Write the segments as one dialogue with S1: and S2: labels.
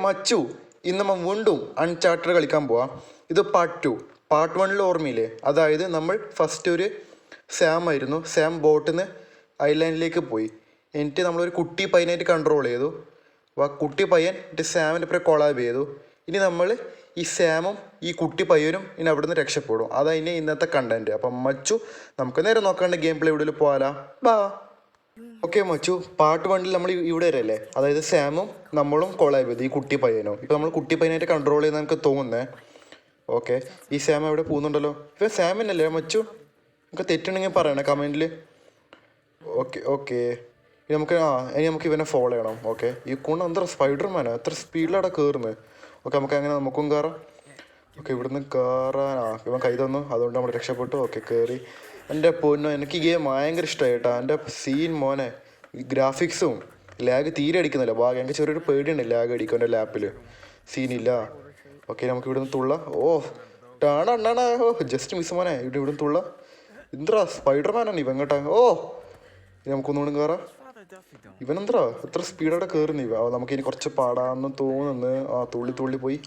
S1: മച്ചു, ഇന്ന് നമ്മൾ വീണ്ടും അൺചാർട്ടഡ് കളിക്കാൻ പോവാം. ഇത് പാർട്ട് 2. പാർട്ട് 1 ഓർമ്മയില്ലേ? അതായത് നമ്മൾ ഫസ്റ്റ് ഒരു സാം ആയിരുന്നു. സാം ബോട്ടിൽ നിന്ന് ഐലാൻഡിലേക്ക് പോയി. എന്നിട്ട് നമ്മളൊരു കുട്ടി പയ്യനായിട്ട് കൺട്രോൾ ചെയ്തു. അപ്പോൾ ആ കുട്ടി പയ്യൻ എന്നിട്ട് സാമിൻ്റെ അപ്പുറം കൊളാബ് ചെയ്തു. ഇനി നമ്മൾ ഈ സാമും ഈ കുട്ടി പയ്യനും ഇനി അവിടെ നിന്ന് രക്ഷപ്പെടും. അതാണ് ഇന്നത്തെ കണ്ടൻറ്റ്. അപ്പം മച്ചു, നമുക്ക് നേരെ നോക്കാണ്ട് ഗെയിം പ്ലേ ഇവിടെ പോകാലാ. ബാ. ഓക്കെ മച്ചു, പാർട്ട് 1 നമ്മൾ ഇവിടെ വരല്ലേ? അതായത് സാമും നമ്മളും കൊളാബ് ചെയ്തു, ഈ കുട്ടി പയ്യനും. ഇപ്പോൾ നമ്മൾ കുട്ടി പയ്യനായിട്ട് കൺട്രോൾ ചെയ്യുന്ന നമുക്ക് തോന്നുന്നേ. ഓക്കെ, ഈ സാം എവിടെ പോകുന്നുണ്ടല്ലോ? ഇപ്പം സാമിനല്ലേ മച്ചു? നമുക്ക് തെറ്റുണ്ടെങ്കിൽ പറയണേ കമൻറ്റിൽ. ഓക്കെ ഇനി നമുക്ക് ഇവനെ ഫോളോ ചെയ്യണം. ഓക്കെ, ഈ കൂണ എന്താ സ്പൈഡർമാനാ? എത്ര സ്പീഡിലാണ് കയറുന്നത്? ഓക്കെ, നമുക്ക് അങ്ങനെ നമുക്കും കയറാം. ഓക്കെ, ഇവിടുന്ന് കയറാനാ ഇവൻ കൈ തന്നു, അതുകൊണ്ട് നമ്മൾ രക്ഷപ്പെട്ടു. ഓക്കെ, കയറി. എൻ്റെ പൊന്നോ, എനിക്ക് ഈ ഗെയിം ഭയങ്കര ഇഷ്ടമായി കേട്ടോ. എൻ്റെ സീൻ മോനെ, ഗ്രാഫിക്സും ലാഗ് തീരെ അടിക്കുന്നില്ല. ഭാഗ്യം, എനിക്ക് ചെറിയൊരു പേടിയുണ്ട് ലാഗ് അടിക്കും എൻ്റെ ലാപ്പിൽ. സീനില്ല. ഓക്കെ, നമുക്ക് ഇവിടുന്ന് തുള്ള. ടാണ ജസ്റ്റ് മിസ് മോനെ. ഇവിടുന്ന് തുള്ള. എന്താ സ്പൈഡർമാനാണ് ഇവൻ കേട്ടാ. ഇനി നമുക്കൊന്നുകൂടി കയറാം. ഇവനെന്താ എത്ര സ്പീഡോടെ കയറുന്നു ഇവ? നമുക്കിനി കുറച്ച് പാടാന്ന് തോന്നുന്നു. തുള്ളി പോയി.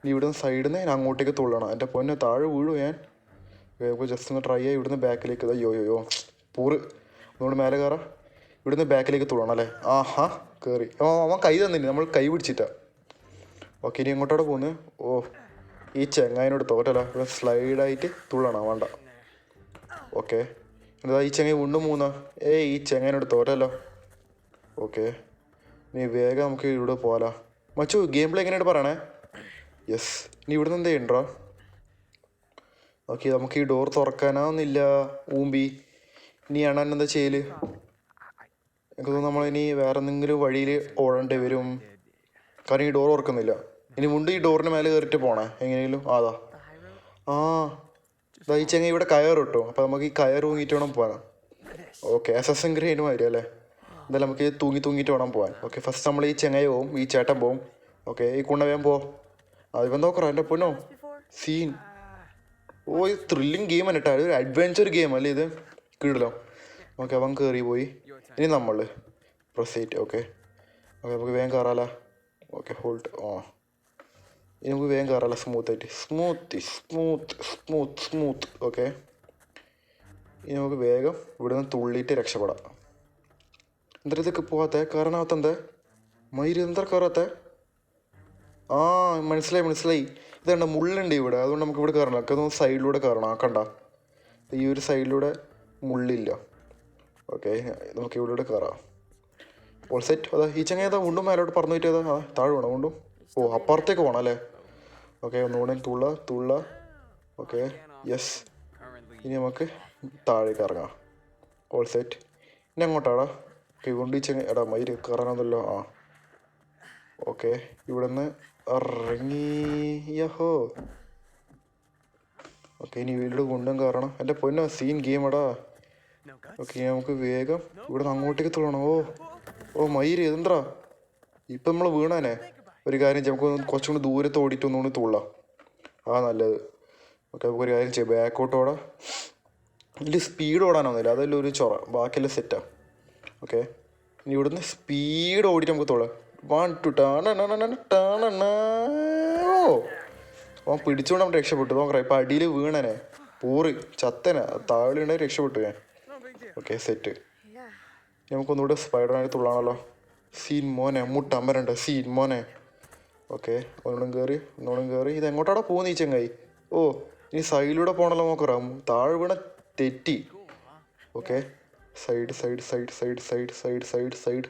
S1: ഇനി ഇവിടുന്ന് സൈഡിൽ നിന്ന് ഞാൻ അങ്ങോട്ടേക്ക് തുള്ളണം. എൻ്റെ പൊന്നെ, താഴെ വീഴും ഞാൻ. ജസ്റ്റ് ഒന്ന് ട്രൈ ആയി ഇവിടുന്ന് ബാക്കിലേക്ക്. അയ്യോ പൂറ്. ഒന്നുകൂടെ മേലെ കയറാം. ഇവിടുന്ന് ബാക്കിലേക്ക് തുള്ളണം അല്ലേ? കയറി. അവൻ കൈ തന്നില്ല, നമ്മൾ കൈ പിടിച്ചിട്ടാ. ഓക്കെ, ഇനി എങ്ങോട്ടോടെ പോകുന്നു? ഈ ചെങ്ങായിനോട് തോറ്റല്ല. ഇവിടെ സ്ലൈഡായിട്ട് തുള്ളണം, വേണ്ട. ഓക്കെ, എന്താ ഈ ചെങ്ങായി വീണ്ടും മൂന്നാ? ഈ ചെങ്ങായിനോട് തോറ്റല്ലോ. ഓക്കെ, നീ വേഗം നമുക്ക് ഇവിടെ പോകാലോ. മച്ചു, ഗെയിം പ്ലേ എങ്ങനെയായിട്ട് പറയണേ? യെസ്. നീ ഇവിടുന്ന് എന്താ ഉണ്ടോ? ഓക്കെ, നമുക്ക് ഈ ഡോർ തുറക്കാനാവുന്നില്ല. ഊമ്പി ഇനി അണ്ണൻ എന്താ ചെയ്യല്? എനിക്ക് തോന്നുന്നു നമ്മളിനി വേറെ എന്തെങ്കിലും വഴിയിൽ ഓടേണ്ടി വരും. കാരണം ഈ ഡോർ തുറക്കുന്നില്ല. ഇനി മുണ്ട് ഈ ഡോറിന് മേലെ കയറിയിട്ട് പോണേ എങ്ങനെയെങ്കിലും. ഈ ചെങ്ങ ഇവിടെ കയറ് കിട്ടും. അപ്പോൾ നമുക്ക് ഈ കയർ തൂങ്ങിയിട്ട് വേണം പോകാൻ. ഓക്കെ, അസസിൻ ക്രീഡ് മാതിരി അല്ലേ? എന്തായാലും നമുക്ക് തൂങ്ങിയിട്ട് വേണം പോകാൻ. ഓക്കെ, ഫസ്റ്റ് നമ്മൾ ഈ ചെങ്ങായി പോവും, ഈ ചേട്ടൻ പോവും. ഓക്കെ, ഈ കുണ്ണ വേഗം പോവും. ഇവൻ നോക്കറോ എൻ്റെ പൊന്നോ സീൻ. ഇത് ത്രില്ലിങ് ഗെയിം ആണ് കേട്ടോ. ഒരു അഡ്വെഞ്ചർ ഗെയിം അല്ലേ ഇത്? കിടലോ. ഓക്കെ, അവൻ കയറി പോയി. ഇനി നമ്മൾ പ്രൊസീഡ്. ഓക്കെ, നമുക്ക് വേഗം കയറാലോ. Okay, hold. ഇനി നമുക്ക് വേഗം കയറാലോ സ്മൂത്തായിട്ട്. സ്മൂത്ത്. ഓക്കെ, ഇനി നമുക്ക് വേഗം ഇവിടെ നിന്ന് തുള്ളിയിട്ട് രക്ഷപ്പെടാം. എന്താ ഇതൊക്കെ പോകാത്ത? കയറാനാവാത്ത എന്താ മയിര്? എന്താ കയറാത്ത? മനസ്സിലായി. ഇതുണ്ട്, മുള്ളുണ്ട് ഇവിടെ, അതുകൊണ്ട് നമുക്ക് ഇവിടെ കയറണം. ഒക്കെ ഒന്ന് സൈഡിലൂടെ കയറണം. കണ്ട, ഈ ഒരു സൈഡിലൂടെ മുള്ളില്ല. ഓക്കെ, നമുക്ക് ഇവിടെ കയറാം. All set. ഈ ചങ്ങ വീണ്ടും മേലോട്ട് പറന്നു പോയിട്ട് താഴെ വേണം വീണ്ടും. അപ്പുറത്തേക്ക് പോകണം അല്ലേ? ഓക്കെ, ഒന്നുകൂടെ തുള്ള. Okay, yes. ഇനി നമുക്ക് താഴേക്ക് ഇറങ്ങാം. All set. ഇനി അങ്ങോട്ടാടാ. ഓക്കെ, കൊണ്ട് ഈ ചങ്ങ മയിര് കയറാനൊന്നുമല്ലോ. ഓക്കെ, ഇവിടെ നിന്ന് ഇറങ്ങി. ഓക്കെ, ഇനി വീട്ടിൽ കൊണ്ടും കയറണം. എൻ്റെ പൊന്നോ, സീൻ ഗെയിം എടാ. ഓക്കെ, നമുക്ക് വേഗം ഇവിടെ നിന്ന് അങ്ങോട്ടേക്ക് തുള്ളണം. മയിര് എന്താ ഇപ്പം നമ്മൾ വീണാനെ? ഒരു കാര്യം ചെയ്യാം, നമുക്ക് കുറച്ചും കൂടി ദൂരത്ത് ഓടിയിട്ട് ഒന്നുകൂടി തുള്ളാം. നല്ലത്. ഓക്കെ, നമുക്ക് ഒരു കാര്യം ചെയ്യാം, ബാക്കോട്ട് ഓടാം. ഇതിൽ സ്പീഡ് ഓടാനൊന്നുമില്ല, അതെല്ലാം ഒരു ചൊറ. ബാക്കിയെല്ലാം സെറ്റാണ്. ഓക്കെ, ഇനി ഇവിടുന്ന് സ്പീഡ് ഓടിയിട്ട് നമുക്ക് തുള്ളാം. 1 2 അവൻ പിടിച്ചുകൊണ്ട് നമ്മൾ രക്ഷപ്പെട്ടു. നോക്കറ ഇപ്പം അടിയിൽ വീണനെ പൂറി ചത്തനെ താഴെ ഉണ്ടെങ്കിൽ രക്ഷപ്പെട്ടു ഞാൻ. Okay, set. നമുക്കൊന്നുകൂടെ സ്പൈഡറായിട്ട് തുള്ളാണല്ലോ. സീൻ മോനെ, മുട്ടമ്പരണ്ട സീൻ മോനെ. ഓക്കെ, ഒന്നുകൂടെ കയറി. ഇത് എങ്ങോട്ടാടാ പോകുന്ന ഈ ചെങ്ങായി? ഇനി സൈഡിലൂടെ പോകണല്ലോ. നോക്കറാം, താഴെ വീണ തെറ്റി. Okay, side.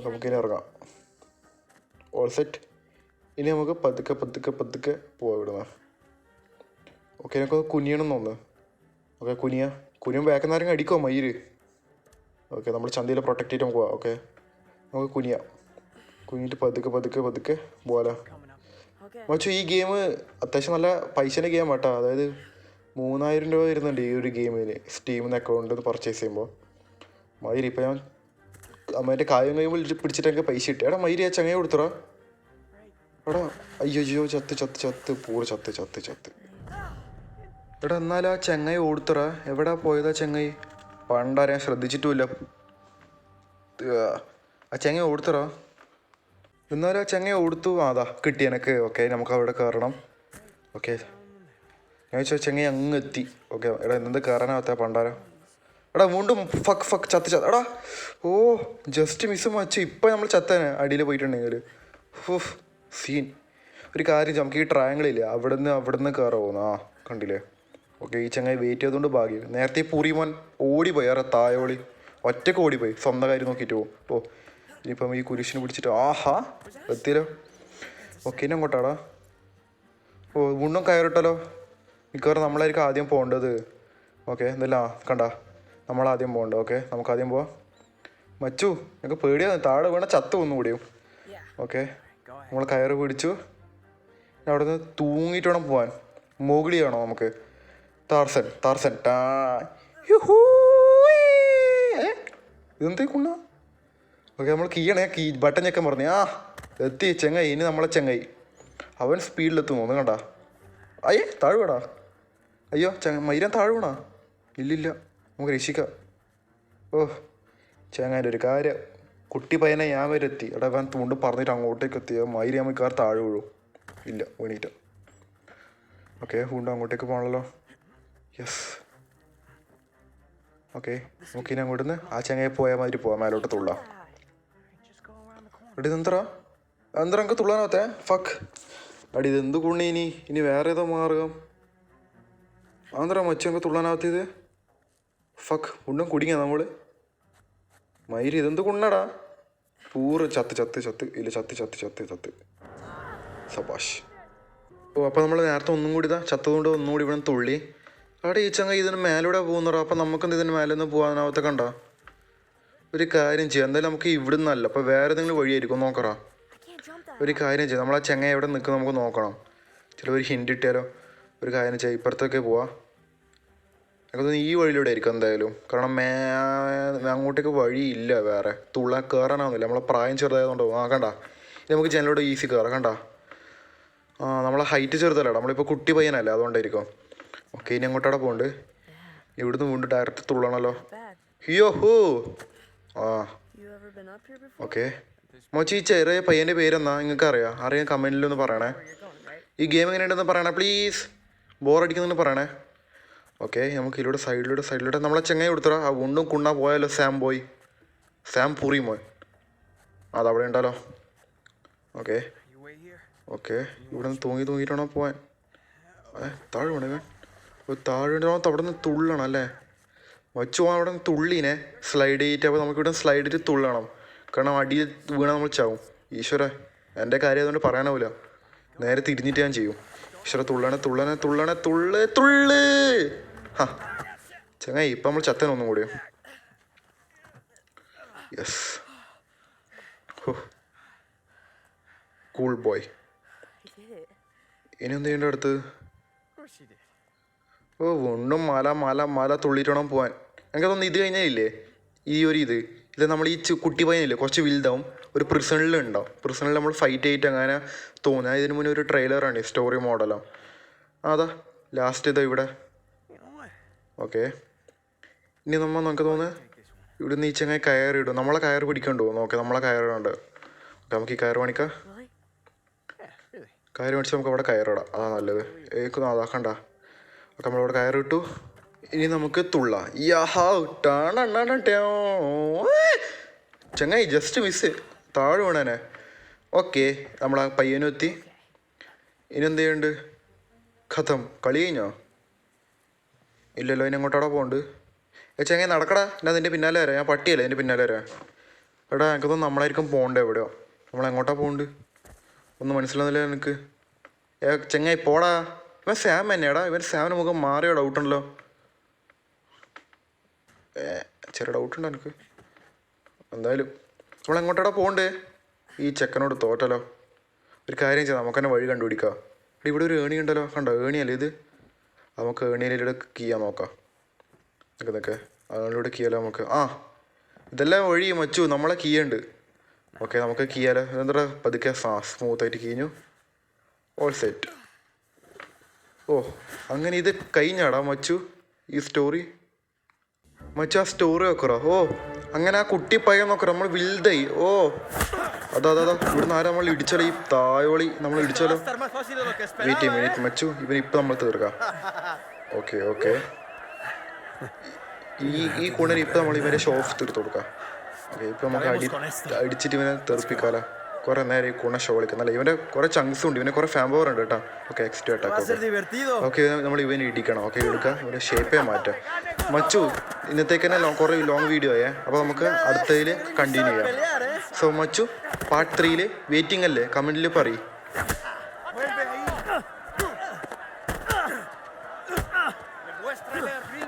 S1: നമുക്കിനി ഇറങ്ങാം. All set. ഇനി നമുക്ക് പതുക്കെ പോവാം ഇവിടുന്ന്. ഓക്കെ, എനിക്കൊന്ന് കുനിയണം തോന്നുന്നു. ഓക്കെ, കുനിയും ബാക്കിൽ നിന്ന് അടിക്കുമോ മയിര്? ഓക്കെ, നമ്മൾ ചന്തയിൽ പ്രൊട്ടക്റ്റ് ചെയ്തിട്ട് പോവാം. ഓക്കെ, നമുക്ക് കുനിയിട്ട് പതുക്കെ പോവാലോ. മച്ചു, ഈ ഗെയിം അത്യാവശ്യം നല്ല പൈസേൻ്റെ ഗെയിം കേട്ടോ. അതായത് 3000 രൂപ വരുന്നുണ്ട് ഈ ഒരു ഗെയിമിന് സ്റ്റീമിൽ നിന്ന് അക്കൗണ്ടിൽ നിന്ന് പർച്ചേസ് ചെയ്യുമ്പോൾ. മയിര് ഇപ്പം ഞാൻ അമ്മേൻ്റെ കായം പിടിച്ചിട്ട് എനിക്ക് പൈസ കിട്ടി. മയിര് ആ ചങ്ങയെ കൊടുത്തടാ. അയ്യോ ചത്ത് പൂറ് ചത്ത്. എന്നാലും ആ ചെങ്ങായി ഓടുത്തറ. എവിടാ പോയതാ ചെങ്ങായി? പണ്ടാരെ ശ്രദ്ധിച്ചിട്ടുമില്ല. ആ ചെങ്ങായി ഓടുത്തറ. എന്നാലും ആ ചെങ്ങ കൊടുത്തു. അതാ കിട്ടി എനിക്ക്. ഓക്കെ, നമുക്ക് അവിടെ കയറണം. ഓക്കെ, ഞാൻ ചോദിച്ചാൽ ചെങ്ങ അങ്ങ് എത്തി. ഓക്കെ, എടാ എന്ത് കയറാനാകത്ത പണ്ടാരോ. എടാ വീണ്ടും ഫക്ക് ചത്ത് എടാ. ഓ ജസ്റ്റ് മിസ്സും വച്ചു. ഇപ്പം നമ്മൾ ചത്തേനെ അടിയിൽ പോയിട്ടുണ്ടെങ്കിൽ. ഓഹ് സീൻ. ഒരു കാര്യം നമുക്ക് ഈ ട്രയാങ്കിളില്ലേ അവിടെ നിന്ന് കയറാവുന്നു. ആ കണ്ടില്ലേ. ഓക്കെ, ഈ ചങ്ങായി വെയിറ്റ് ചെയ്തുകൊണ്ട് ഭാഗ്യം. നേരത്തെ പൂരിമോൻ ഓടിപ്പോയി. വേറെ തായോളി ഒറ്റയ്ക്ക് ഓടിപ്പോയി. സ്വന്തം കാര്യം നോക്കിയിട്ട് പോകും. ഓ ഇനിയിപ്പം ഈ കുരിശിന് പിടിച്ചിട്ട് ആഹാ എത്തിയല്ലോ. ഓക്കെ, ഇനി അങ്ങോട്ടാടാ. ഓ വീണ്ടും കയറിട്ടല്ലോ. മിക്കവാറും നമ്മളായിരിക്കും ആദ്യം പോകേണ്ടത്. ഓക്കെ എന്തല്ല കണ്ട നമ്മളാദ്യം പോകണ്ട. ഓക്കെ നമുക്ക് ആദ്യം പോവാം. മച്ചു ഞങ്ങൾക്ക് പേടിയാണ്. താഴെ വീണ ചത്ത് ഒന്നുകൂടിയും. ഓക്കെ നമ്മൾ കയറ് പിടിച്ചു. അവിടെ നിന്ന് തൂങ്ങിയിട്ട് വേണം പോവാൻ. മുകളിയാണോ നമുക്ക്? താർസൻ ഇതെന്തേ കുണ്ണ. ഓക്കെ നമ്മൾ കീ ബട്ടൺ ഞെക്കാൻ പറഞ്ഞു. ആ എത്തി ചെങ്ങായി. ഇനി നമ്മളെ ചെങ്ങായി അവൻ സ്പീഡിലെത്തും തോന്നുന്നു. കണ്ടാ അയ്യേ താഴ്വേടാ. അയ്യോ മൈരാൻ താഴ്വണാ. ഇല്ലില്ല നമുക്ക് രക്ഷിക്കാം. ഓ ചെങ്ങാൻ്റെ ഒരു കാര്യം. കുട്ടി പയ്യനെ ഞാൻ വരെ എത്തി. എടാ അവൻ തൂണ്ട് പറഞ്ഞിട്ട് അങ്ങോട്ടേക്ക് എത്തിയ മൈരി അമ്മക്കാർ താഴെ വീഴും. ഇല്ല വീണിട്ട്. ഓക്കെ വീണ്ടും അങ്ങോട്ടേക്ക് പോകണല്ലോ. യെസ് ഓക്കെ നമുക്ക് ഇനി അങ്ങോട്ട് നിന്ന് ആ ചെങ്ങയെ പോയ മാതിരി പോവാം. മേലോട്ട് തുള്ളാം. എടി ഇതെന്തറാ നമുക്ക് തുള്ളാനാകത്തേ. ഫക്ക് അടി ഇതെന്ത് കുണ്ണി. ഇനി വേറെ ഏതോ മാർഗം. ആന്തറാ മച്ചു നമുക്ക് തുള്ളാനാകത്തിയത്. ഫക്ക് ഉണ്ടും കുടിങ്ങ നമ്മൾ മയിരി. ഇതെന്ത് കുണ്ണടാ. ചത്ത് സബാഷ്. ഓ അപ്പോൾ നമ്മൾ നേരത്തെ ഒന്നും കൂടി ചത്തതുകൊണ്ട് ഒന്നുകൂടി ഇവിടെ തുള്ളി. അവിടെ ഈ ചങ്ങ ഇതിന് മേലൂടെ പോകുന്നറ. അപ്പം നമുക്കെന്ത് ഇതിന് മേലെ നിന്ന് പോകാനാവത്തെ. കണ്ട ഒരു കാര്യം ചെയ്യാം. എന്തായാലും നമുക്ക് ഇവിടെ നിന്നല്ല. അപ്പോൾ വേറെ ഏതെങ്കിലും വഴിയായിരിക്കും നോക്കറാ. ഒരു കാര്യം ചെയ്യാം. നമ്മൾ ആ ചെങ്ങ എവിടെ നിൽക്കും നമുക്ക് നോക്കണം. ചിലപ്പോൾ ഒരു ഹിൻഡ് ഇട്ടാലോ. ഒരു കാര്യം ചെയ്യാം. ഇപ്പുറത്തൊക്കെ പോവാം. എനിക്കൊന്ന് ഈ വഴിയിലൂടെ ആയിരിക്കും എന്തായാലും. കാരണം അങ്ങോട്ടേക്ക് വഴിയില്ല വേറെ. കയറാനാവുന്നില്ല. നമ്മളെ പ്രായം ചെറുതായതുകൊണ്ടോ. ആ കണ്ട നമുക്ക് ജനലോട് ഈസി കയറാം. കണ്ട നമ്മളെ ഹൈറ്റ് ചെറുതല്ല. നമ്മളിപ്പോൾ കുട്ടി പയ്യനല്ലേ അതുകൊണ്ടായിരിക്കും. ഓക്കെ ഇനി അങ്ങോട്ടവിടെ പോകുന്നുണ്ട്. ഇവിടുന്ന് വീണ്ടും ഡയറക്റ്റ് തുള്ളണമല്ലോ. ഹിയോ ഹോ ആ ഓക്കെ മോച്ചി ഈ ചെറിയ പയ്യൻ്റെ പേരെന്നാ നിങ്ങൾക്ക് അറിയാം കമൻറ്റിലൊന്ന് പറയണേ. ഈ ഗെയിം എങ്ങനെയുണ്ടെന്ന് പറയണേ പ്ലീസ്. ബോറടിക്കുന്നെന്ന് പറയണേ. ഓക്കെ നമുക്ക് ഇതിലൂടെ സൈഡിലൂടെ നമ്മളെ ചെങ്ങായി കൊടുത്തടാ. ആ വീണ്ടും കുണ്ണ പോയാലോ. സാം പൂറി മോൻ അതവിടെ ഉണ്ടല്ലോ. ഓക്കെ ഇവിടെ നിന്ന് തൂങ്ങിയിട്ടാണോ പോവാൻ. താഴെ വേണേ താഴെ അവിടെ നിന്ന് തുള്ളണം അല്ലേ. വച്ചു പോകാൻ അവിടെ നിന്ന് തുള്ളീനെ സ്ലൈഡ് ചെയ്തിട്ട്. അപ്പോൾ നമുക്കിവിടെ സ്ലൈഡ് ചെയ്തിട്ട് തുള്ളണം. കാരണം അടിയിൽ വീണാൽ നമ്മൾ ചാവും. ഈശ്വര എൻ്റെ കാര്യം അതുകൊണ്ട് പറയാനാവില്ല. നേരെ തിരിഞ്ഞിട്ട് ഞാൻ ചെയ്യും. ഈശ്വര തുള്ളണേ ഹാ ചങ്ങായി ഇപ്പം നമ്മൾ ചത്തനൊന്നും കൂടിയോ. Yes cool boy. ഇനി എന്ത് ചെയ്യേണ്ട അടുത്ത്. ഓ വീണ്ടും മല തുള്ളിയിട്ട് വേണം പോകാൻ. എനിക്ക് തോന്നുന്നു ഇത് കഴിഞ്ഞാലില്ലേ ഇത് നമ്മൾ ഈ കുട്ടി പയ്യനില്ലേ കുറച്ച് വലുതാവും. ഒരു പ്രിസണിലുണ്ടാവും. പ്രിസണിൽ നമ്മൾ ഫൈറ്റ് ചെയ്തിട്ട് അങ്ങനെ തോന്നുക. ഇതിന് മുന്നേ ഒരു ട്രെയിലറാണ് സ്റ്റോറി മോഡലോ. അതാ ലാസ്റ്റ് ഇതാ ഇവിടെ. ഓക്കെ ഇനി നമുക്ക് തോന്നുന്നത് ഇവിടെ നിന്ന് ഈ ചങ്ങായി കയറിയിടും. നമ്മളെ കയറ് പിടിക്കണ്ടോ. ഓക്കെ നമ്മളെ കയറുണ്ട്. ഓക്കെ നമുക്ക് ഈ കയറ് പണിക്കാം. കയറ് മേടിച്ച് നമുക്ക് അവിടെ കയറിടാം. അതാ നല്ലത്. അതാക്കണ്ട. ഓക്കെ നമ്മളവിടെ കയറിട്ടു. ഇനി നമുക്ക് തുള്ളാം. ചങ്ങായി ജസ്റ്റ് മിസ് താഴെ വീണേനെ. ഓക്കെ നമ്മൾ ആ പയ്യനും എത്തി. ഇനി എന്ത് ചെയ്യുന്നുണ്ട്. ഖത്തം കളി കഴിഞ്ഞോ. ഇല്ലല്ലോ ഇനി അങ്ങോട്ടവിടെ പോകുന്നുണ്ട്. ചങ്ങായി നടക്കടാ. ഞാൻ നിൻ്റെ പിന്നാലെ വരാം. ഞാൻ പട്ടിയല്ലേ എൻ്റെ പിന്നാലെ വരാം. എടാ എനിക്ക് തോന്നുന്നു നമ്മളായിരിക്കും പോകണ്ടേ എവിടെയോ. നമ്മളെങ്ങോട്ടാ പോകുന്നുണ്ട് ഒന്നും മനസ്സിലാകുന്നില്ല എനിക്ക്. ചങ്ങായി പോടാ. ഇവൻ സാം തന്നെയാടാ. സാമിന് മുഖം മാറിയോ ഡൗട്ടുണ്ടല്ലോ. ചെറിയ ഡൗട്ടുണ്ട് എനിക്ക്. എന്തായാലും നമ്മളെങ്ങോട്ടാടാ പോകണ്ടേ. ഈ ചെക്കനോട് തോറ്റല്ലോ. ഒരു കാര്യം ചെയ്യാം. നമുക്ക് തന്നെ വഴി കണ്ടുപിടിക്കാം. ഇവിടെ ഒരു ഏണി ഉണ്ടല്ലോ. കണ്ടോ ഏണിയല്ലേ ഇത്. നമുക്ക് ഏണിയിലൂടെ കീയാൻ നോക്കാം. നിൽക്കുന്നൊക്കെ അതിലൂടെ കീയാലോ നമുക്ക്. ഇതെല്ലാം വഴി മച്ചു നമ്മളെ കീയുണ്ട്. ഓക്കെ നമുക്ക് കീയാലോ. എന്താ പതുക്കെ സ്മൂത്തായിട്ട് കീഞ്ഞു. All set. ഓ അങ്ങനെ ഇത് കഴിഞ്ഞാടാ മച്ചു ഈ സ്റ്റോറി. മച്ചു ആ സ്റ്റോറി നോക്കറോ. ഓ അങ്ങനെ ആ കുട്ടി പയ്യൻ നോക്കറോ. നമ്മൾ വലുതായി. ഓ അതാ ഇവിടുന്ന് ആരാ നമ്മൾ ഇടിച്ചാലോ? ഈ തായോളി നമ്മൾ ഇടിച്ചാലോ? വെയിറ്റ് ചെയ്യും മച്ചു, ഇവനിപ്പോൾ നമ്മൾ തീർക്കാം. ഓക്കെ ഈ കൂണന് ഇപ്പം നമ്മൾ ഇവരെ ഷോ ഓഫ് തീർത്ത് കൊടുക്കാം. ഓക്കെ, ഇപ്പം നമുക്ക് അടിച്ചിട്ട് ഇവനെ തെറിപ്പിക്കാലോ. കുറേ നേരം ഈ കൂണ ഷോ കളിക്കുന്നല്ല. ഇവൻ്റെ കുറേ ചങ്ക്സ് ഉണ്ട്, ഇവനെ കുറേ ഫാൻ പവർ ഉണ്ട് കേട്ടോ. Okay, extra attack. ഓക്കെ, നമ്മൾ ഇവനെ ഇടിക്കണം. ഓക്കെ, എടുക്കുക, ഇവൻ്റെ ഷേപ്പേ മാറ്റാം. മച്ചു, ഇന്നത്തേക്ക് തന്നെ കുറേ ലോങ് വീഡിയോ ആയേ. അപ്പോൾ നമുക്ക് അടുത്തതിൽ കണ്ടിന്യൂ ചെയ്യാം. സോ മച്ചു, പാർട്ട് 3 വെയിറ്റിംഗ് അല്ലേ? കമൻറ്റിൽ പറയും.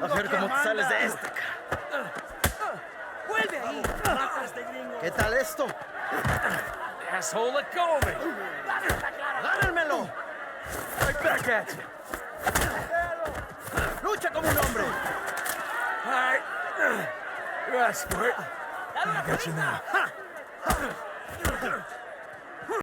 S2: A ver cómo te sales de esta. ¡Vuelve ahí! ¿Qué tal esto?
S3: Asshole, let go of me!
S2: ¡Agárrenmelo!
S3: Right back at you!
S2: ¡Lucha como un hombre!
S3: All right. You're a squirt. I got you now.